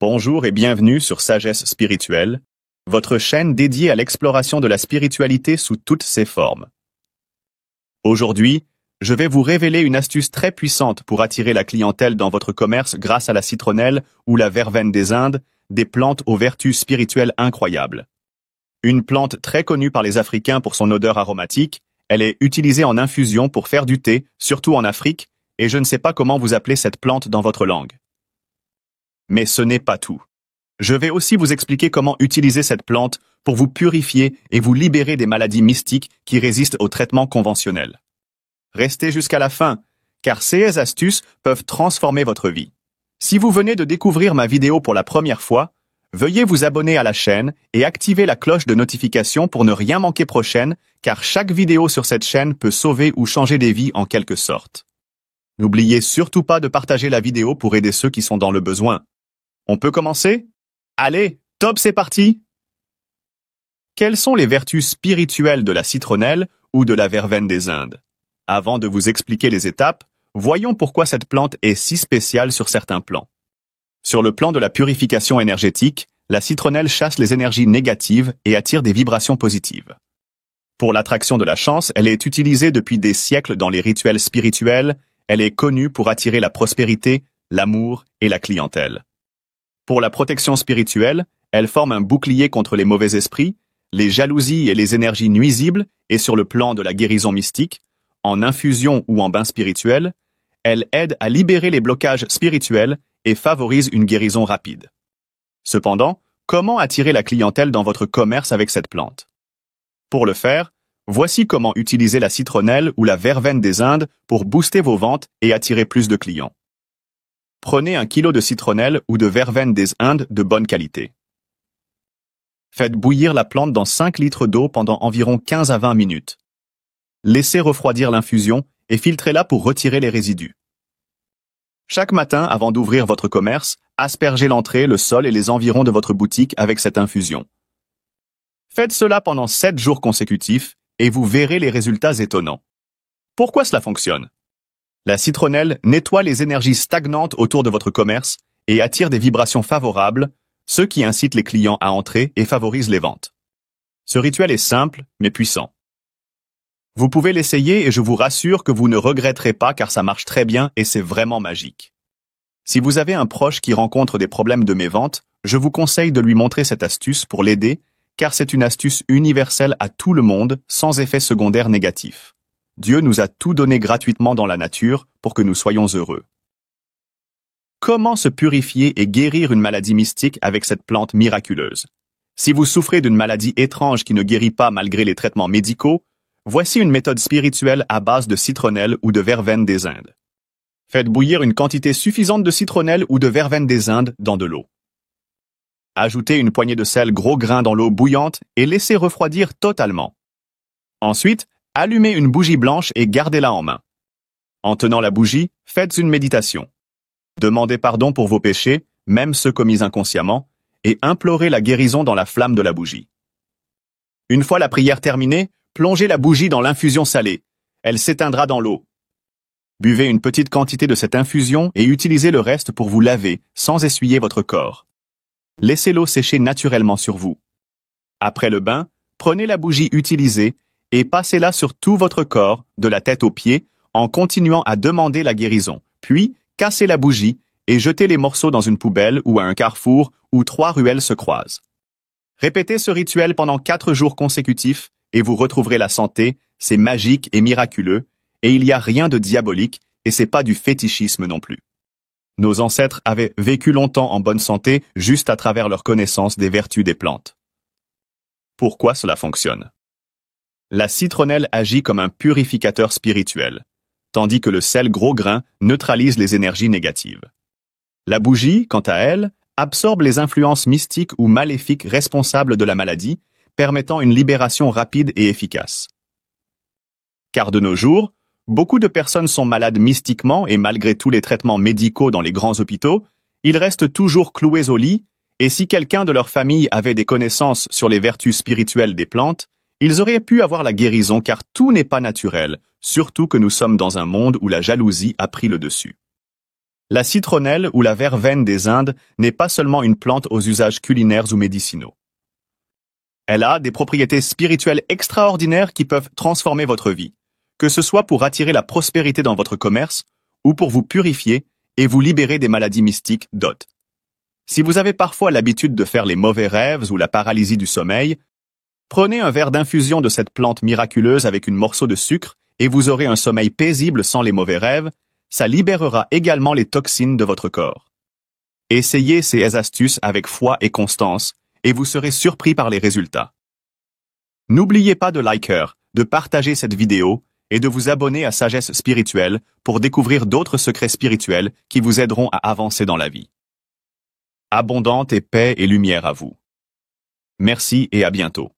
Bonjour et bienvenue sur Sagesse Spirituelle, votre chaîne dédiée à l'exploration de la spiritualité sous toutes ses formes. Aujourd'hui, je vais vous révéler une astuce très puissante pour attirer la clientèle dans votre commerce grâce à la citronnelle ou la verveine des Indes, des plantes aux vertus spirituelles incroyables. Une plante très connue par les Africains pour son odeur aromatique, elle est utilisée en infusion pour faire du thé, surtout en Afrique, et je ne sais pas comment vous appelez cette plante dans votre langue. Mais ce n'est pas tout. Je vais aussi vous expliquer comment utiliser cette plante pour vous purifier et vous libérer des maladies mystiques qui résistent au traitement conventionnel. Restez jusqu'à la fin, car ces astuces peuvent transformer votre vie. Si vous venez de découvrir ma vidéo pour la première fois, veuillez vous abonner à la chaîne et activer la cloche de notification pour ne rien manquer prochaine, car chaque vidéo sur cette chaîne peut sauver ou changer des vies en quelque sorte. N'oubliez surtout pas de partager la vidéo pour aider ceux qui sont dans le besoin. On peut commencer? Allez, top, c'est parti! Quelles sont les vertus spirituelles de la citronnelle ou de la verveine des Indes? Avant de vous expliquer les étapes, voyons pourquoi cette plante est si spéciale sur certains plans. Sur le plan de la purification énergétique, la citronnelle chasse les énergies négatives et attire des vibrations positives. Pour l'attraction de la chance, elle est utilisée depuis des siècles dans les rituels spirituels, elle est connue pour attirer la prospérité, l'amour et la clientèle. Pour la protection spirituelle, elle forme un bouclier contre les mauvais esprits, les jalousies et les énergies nuisibles, et sur le plan de la guérison mystique, en infusion ou en bain spirituel, elle aide à libérer les blocages spirituels et favorise une guérison rapide. Cependant, comment attirer la clientèle dans votre commerce avec cette plante? Pour le faire, voici comment utiliser la citronnelle ou la verveine des Indes pour booster vos ventes et attirer plus de clients. Prenez 1 kg de citronnelle ou de verveine des Indes de bonne qualité. Faites bouillir la plante dans 5 litres d'eau pendant environ 15 à 20 minutes. Laissez refroidir l'infusion et filtrez-la pour retirer les résidus. Chaque matin, avant d'ouvrir votre commerce, aspergez l'entrée, le sol et les environs de votre boutique avec cette infusion. Faites cela pendant 7 jours consécutifs et vous verrez les résultats étonnants. Pourquoi cela fonctionne? La citronnelle nettoie les énergies stagnantes autour de votre commerce et attire des vibrations favorables, ce qui incite les clients à entrer et favorise les ventes. Ce rituel est simple, mais puissant. Vous pouvez l'essayer et je vous rassure que vous ne regretterez pas car ça marche très bien et c'est vraiment magique. Si vous avez un proche qui rencontre des problèmes de mévente, je vous conseille de lui montrer cette astuce pour l'aider car c'est une astuce universelle à tout le monde sans effet secondaire négatif. Dieu nous a tout donné gratuitement dans la nature pour que nous soyons heureux. Comment se purifier et guérir une maladie mystique avec cette plante miraculeuse? Si vous souffrez d'une maladie étrange qui ne guérit pas malgré les traitements médicaux, voici une méthode spirituelle à base de citronnelle ou de verveine des Indes. Faites bouillir une quantité suffisante de citronnelle ou de verveine des Indes dans de l'eau. Ajoutez une poignée de sel gros grain dans l'eau bouillante et laissez refroidir totalement. Ensuite, allumez une bougie blanche et gardez-la en main. En tenant la bougie, faites une méditation. Demandez pardon pour vos péchés, même ceux commis inconsciemment, et implorez la guérison dans la flamme de la bougie. Une fois la prière terminée, plongez la bougie dans l'infusion salée. Elle s'éteindra dans l'eau. Buvez une petite quantité de cette infusion et utilisez le reste pour vous laver, sans essuyer votre corps. Laissez l'eau sécher naturellement sur vous. Après le bain, prenez la bougie utilisée et passez-la sur tout votre corps, de la tête aux pieds, en continuant à demander la guérison. Puis, cassez la bougie et jetez les morceaux dans une poubelle ou à un carrefour où 3 ruelles se croisent. Répétez ce rituel pendant 4 jours consécutifs et vous retrouverez la santé, c'est magique et miraculeux, et il n'y a rien de diabolique et c'est pas du fétichisme non plus. Nos ancêtres avaient vécu longtemps en bonne santé juste à travers leur connaissance des vertus des plantes. Pourquoi cela fonctionne? La citronnelle agit comme un purificateur spirituel, tandis que le sel gros grain neutralise les énergies négatives. La bougie, quant à elle, absorbe les influences mystiques ou maléfiques responsables de la maladie, permettant une libération rapide et efficace. Car de nos jours, beaucoup de personnes sont malades mystiquement et malgré tous les traitements médicaux dans les grands hôpitaux, ils restent toujours cloués au lit, et si quelqu'un de leur famille avait des connaissances sur les vertus spirituelles des plantes, ils auraient pu avoir la guérison car tout n'est pas naturel, surtout que nous sommes dans un monde où la jalousie a pris le dessus. La citronnelle ou la verveine des Indes n'est pas seulement une plante aux usages culinaires ou médicinaux. Elle a des propriétés spirituelles extraordinaires qui peuvent transformer votre vie, que ce soit pour attirer la prospérité dans votre commerce ou pour vous purifier et vous libérer des maladies mystiques d'autres. Si vous avez parfois l'habitude de faire les mauvais rêves ou la paralysie du sommeil, prenez un verre d'infusion de cette plante miraculeuse avec un morceau de sucre et vous aurez un sommeil paisible sans les mauvais rêves. Ça libérera également les toxines de votre corps. Essayez ces astuces avec foi et constance et vous serez surpris par les résultats. N'oubliez pas de liker, de partager cette vidéo et de vous abonner à Sagesse Spirituelle pour découvrir d'autres secrets spirituels qui vous aideront à avancer dans la vie. Abondante et paix et lumière à vous. Merci et à bientôt.